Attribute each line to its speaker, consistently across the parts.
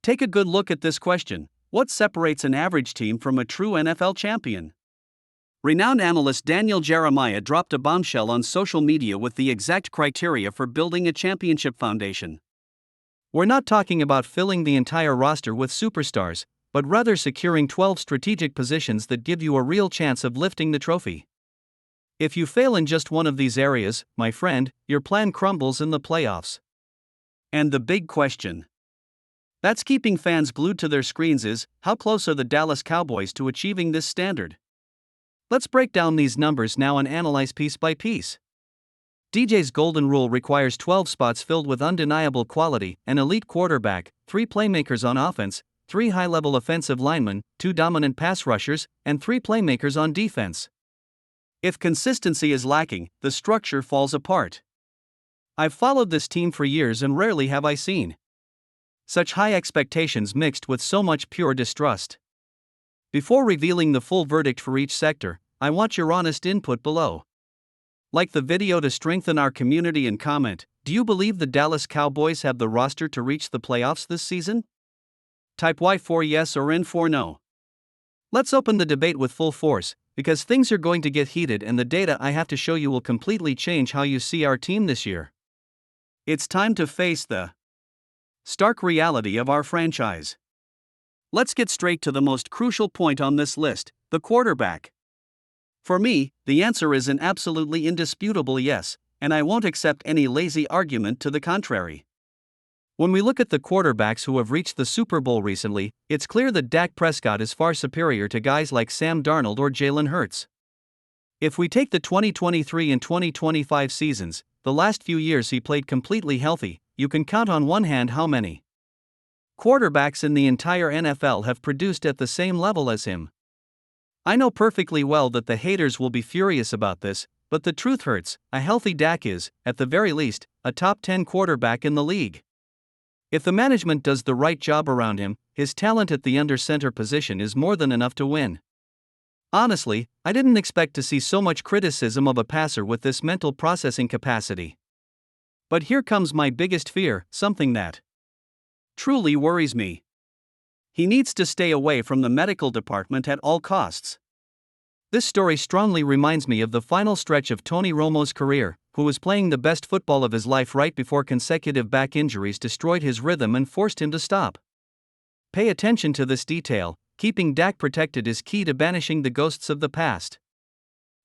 Speaker 1: Take a good look at this question: what separates an average team from a true NFL champion? Renowned analyst Daniel Jeremiah dropped a bombshell on social media with the exact criteria for building a championship foundation. We're not talking about filling the entire roster with superstars, but rather securing 12 strategic positions that give you a real chance of lifting the trophy. If you fail in just one of these areas, my friend, your plan crumbles in the playoffs. And the big question that's keeping fans glued to their screens is, how close are the Dallas Cowboys to achieving this standard? Let's break down these numbers now and analyze piece by piece. DJ's golden rule requires 12 spots filled with undeniable quality: an elite quarterback, 3 playmakers on offense, 3 high-level offensive linemen, 2 dominant pass rushers, and 3 playmakers on defense. If consistency is lacking, the structure falls apart. I've followed this team for years and rarely have I seen such high expectations mixed with so much pure distrust. Before revealing the full verdict for each sector, I want your honest input below. Like the video to strengthen our community and comment: do you believe the Dallas Cowboys have the roster to reach the playoffs this season? Type Y for yes or N for no. Let's open the debate with full force, because things are going to get heated and the data I have to show you will completely change how you see our team this year. It's time to face the stark reality of our franchise. Let's get straight to the most crucial point on this list: the quarterback. For me, the answer is an absolutely indisputable yes, and I won't accept any lazy argument to the contrary. When we look at the quarterbacks who have reached the Super Bowl recently, it's clear that Dak Prescott is far superior to guys like Sam Darnold or Jalen Hurts. If we take the 2023 and 2025 seasons, the last few years he played completely healthy, you can count on one hand how many quarterbacks in the entire NFL have produced at the same level as him. I know perfectly well that the haters will be furious about this, but the truth hurts: a healthy Dak is, at the very least, a top 10 quarterback in the league. If the management does the right job around him, his talent at the under-center position is more than enough to win. Honestly, I didn't expect to see so much criticism of a passer with this mental processing capacity. But here comes my biggest fear, something that truly worries me. He needs to stay away from the medical department at all costs. This story strongly reminds me of the final stretch of Tony Romo's career, who was playing the best football of his life right before consecutive back injuries destroyed his rhythm and forced him to stop. Pay attention to this detail: keeping Dak protected is key to banishing the ghosts of the past.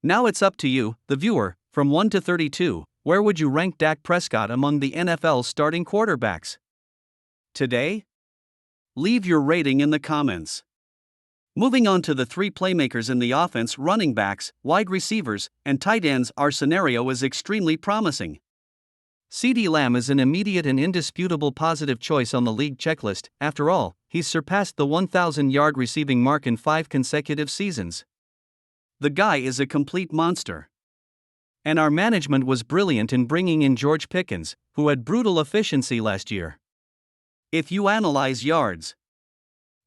Speaker 1: Now it's up to you, the viewer. From 1 to 32, where would you rank Dak Prescott among the NFL's starting quarterbacks today? Leave your rating in the comments. Moving on to the 3 playmakers in the offense: running backs, wide receivers, and tight ends. Our scenario is extremely promising. CeeDee Lamb is an immediate and indisputable positive choice on the league checklist. After all, he's surpassed the 1,000-yard receiving mark in 5 consecutive seasons. The guy is a complete monster. And our management was brilliant in bringing in George Pickens, who had brutal efficiency last year. If you analyze yards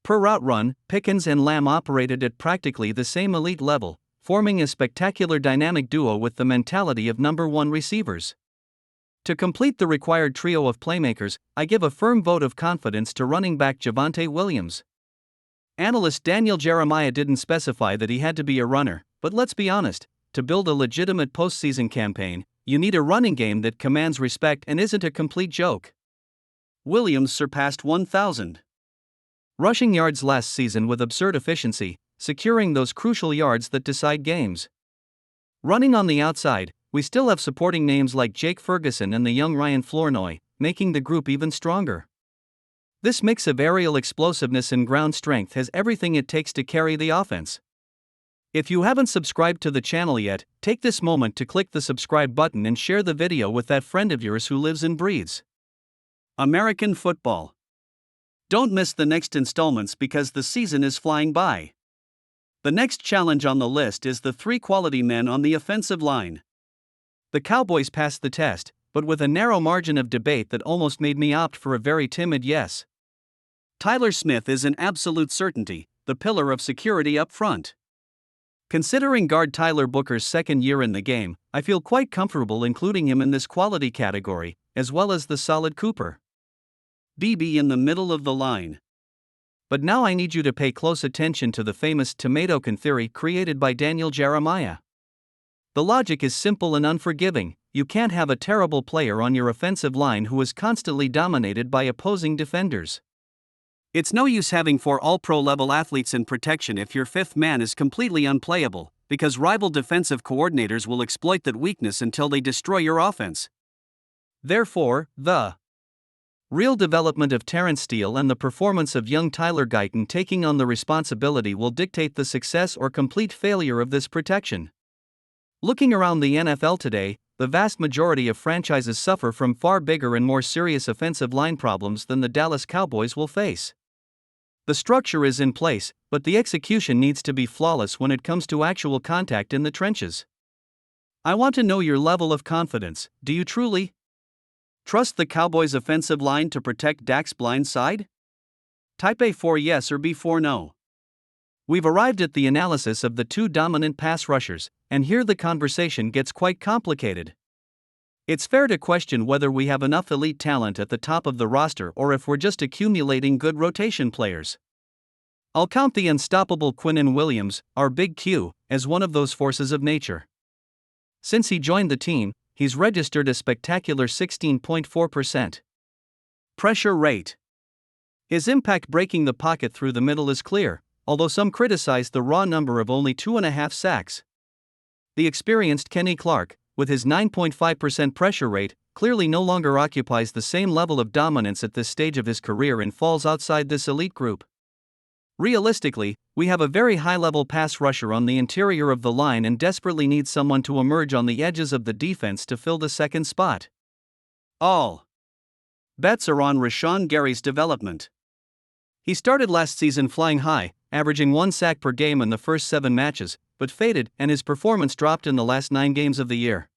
Speaker 1: per route run, Pickens and Lamb operated at practically the same elite level, forming a spectacular dynamic duo with the mentality of number 1 receivers. To complete the required trio of playmakers, I give a firm vote of confidence to running back Javonte Williams. Analyst Daniel Jeremiah didn't specify that he had to be a runner, but let's be honest: to build a legitimate postseason campaign, you need a running game that commands respect and isn't a complete joke. Williams surpassed 1,000 rushing yards last season with absurd efficiency, securing those crucial yards that decide games. Running on the outside, we still have supporting names like Jake Ferguson and the young Ryan Flournoy, making the group even stronger. This mix of aerial explosiveness and ground strength has everything it takes to carry the offense. If you haven't subscribed to the channel yet, take this moment to click the subscribe button and share the video with that friend of yours who lives and breathes American football. Don't miss the next installments because the season is flying by. The next challenge on the list is the 3 quality men on the offensive line. The Cowboys passed the test, but with a narrow margin of debate that almost made me opt for a very timid yes. Tyler Smith is an absolute certainty, the pillar of security up front. Considering guard Tyler Booker's second year in the game, I feel quite comfortable including him in this quality category, as well as the solid Cooper. BB in the middle of the line. But now I need you to pay close attention to the famous tomato can theory created by Daniel Jeremiah. The logic is simple and unforgiving. You can't have a terrible player on your offensive line who is constantly dominated by opposing defenders. It's no use having 4 all-pro level athletes in protection if your fifth man is completely unplayable, because rival defensive coordinators will exploit that weakness until they destroy your offense. Therefore, the real development of Terrence Steele and the performance of young Tyler Guyton taking on the responsibility will dictate the success or complete failure of this protection. Looking around the NFL today, the vast majority of franchises suffer from far bigger and more serious offensive line problems than the Dallas Cowboys will face. The structure is in place, but the execution needs to be flawless when it comes to actual contact in the trenches. I want to know your level of confidence. Do you truly trust the Cowboys' offensive line to protect Dak's blind side? Type A for yes or B for no. We've arrived at the analysis of the 2 dominant pass rushers, and here the conversation gets quite complicated. It's fair to question whether we have enough elite talent at the top of the roster or if we're just accumulating good rotation players. I'll count the unstoppable Quinnen Williams, our Big Q, as one of those forces of nature. Since he joined the team, he's registered a spectacular 16.4% pressure rate. His impact breaking the pocket through the middle is clear, although some criticize the raw number of only 2.5 sacks. The experienced Kenny Clark, with his 9.5% pressure rate, clearly no longer occupies the same level of dominance at this stage of his career and falls outside this elite group. Realistically, we have a very high-level pass rusher on the interior of the line and desperately need someone to emerge on the edges of the defense to fill the second spot. All bets are on Rashawn Gary's development. He started last season flying high, averaging 1 sack per game in the first 7 matches, but faded and his performance dropped in the last 9 games of the year.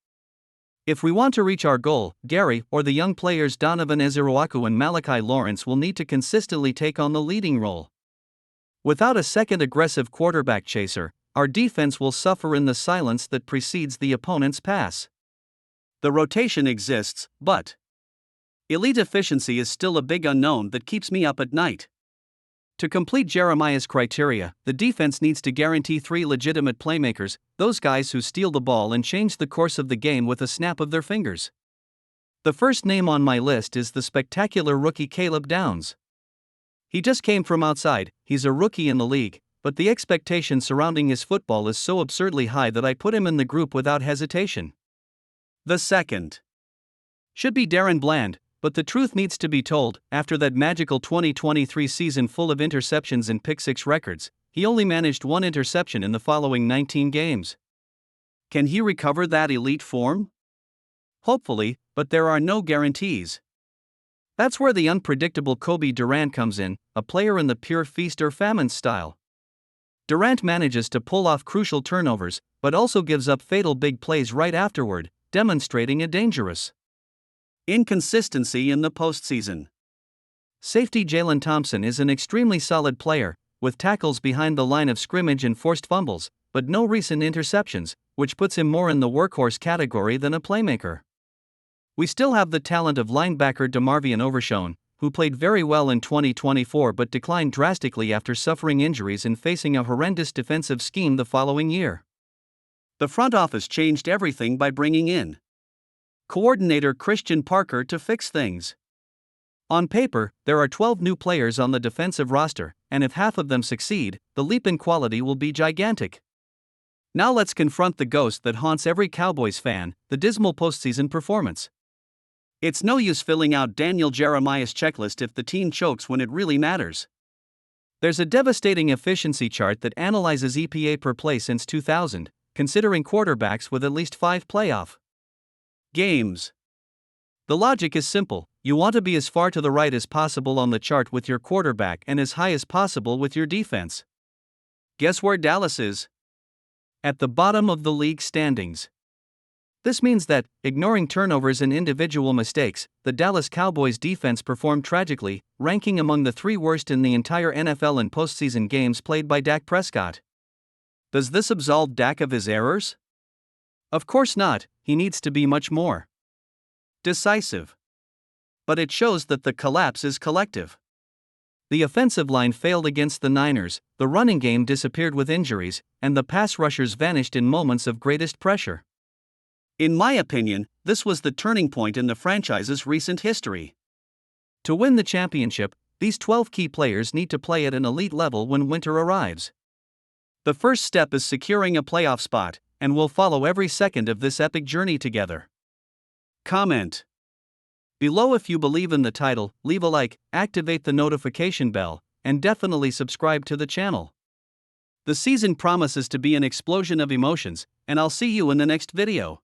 Speaker 1: If we want to reach our goal, Gary or the young players Donovan Ezeruaku and Malachi Lawrence will need to consistently take on the leading role. Without a second aggressive quarterback chaser, our defense will suffer in the silence that precedes the opponent's pass. The rotation exists, but elite efficiency is still a big unknown that keeps me up at night. To complete Jeremiah's criteria, the defense needs to guarantee 3 legitimate playmakers, those guys who steal the ball and change the course of the game with a snap of their fingers. The first name on my list is the spectacular rookie Caleb Downs. He just came from outside, he's a rookie in the league, but the expectation surrounding his football is so absurdly high that I put him in the group without hesitation. The second should be Darren Bland. But the truth needs to be told, after that magical 2023 season full of interceptions and pick-six records, he only managed 1 interception in the following 19 games. Can he recover that elite form? Hopefully, but there are no guarantees. That's where the unpredictable Kobe Durant comes in, a player in the pure feast or famine style. Durant manages to pull off crucial turnovers, but also gives up fatal big plays right afterward, demonstrating a dangerous inconsistency in the postseason. Safety Jalen Thompson is an extremely solid player, with tackles behind the line of scrimmage and forced fumbles, but no recent interceptions, which puts him more in the workhorse category than a playmaker. We still have the talent of linebacker DeMarvion Overshown, who played very well in 2024 but declined drastically after suffering injuries and facing a horrendous defensive scheme the following year. The front office changed everything by bringing in coordinator Christian Parker to fix things. On paper, there are 12 new players on the defensive roster, and if half of them succeed, the leap in quality will be gigantic. Now let's confront the ghost that haunts every Cowboys fan, the dismal postseason performance. It's no use filling out Daniel Jeremiah's checklist if the team chokes when it really matters. There's a devastating efficiency chart that analyzes EPA per play since 2000, considering quarterbacks with at least 5 playoff games. The logic is simple: you want to be as far to the right as possible on the chart with your quarterback and as high as possible with your defense. Guess where Dallas is? At the bottom of the league standings. This means that, ignoring turnovers and individual mistakes, the Dallas Cowboys defense performed tragically, ranking among the 3 worst in the entire NFL in postseason games played by Dak Prescott. Does this absolve Dak of his errors? Of course not, he needs to be much more decisive. but it shows that the collapse is collective. The offensive line failed against the Niners, the running game disappeared with injuries, and the pass rushers vanished in moments of greatest pressure. In my opinion, this was the turning point in the franchise's recent history. To win the championship, these 12 key players need to play at an elite level when winter arrives. The first step is securing a playoff spot, and we'll follow every second of this epic journey together. Comment below if you believe in the title, leave a like, activate the notification bell, and definitely subscribe to the channel. The season promises to be an explosion of emotions, and I'll see you in the next video.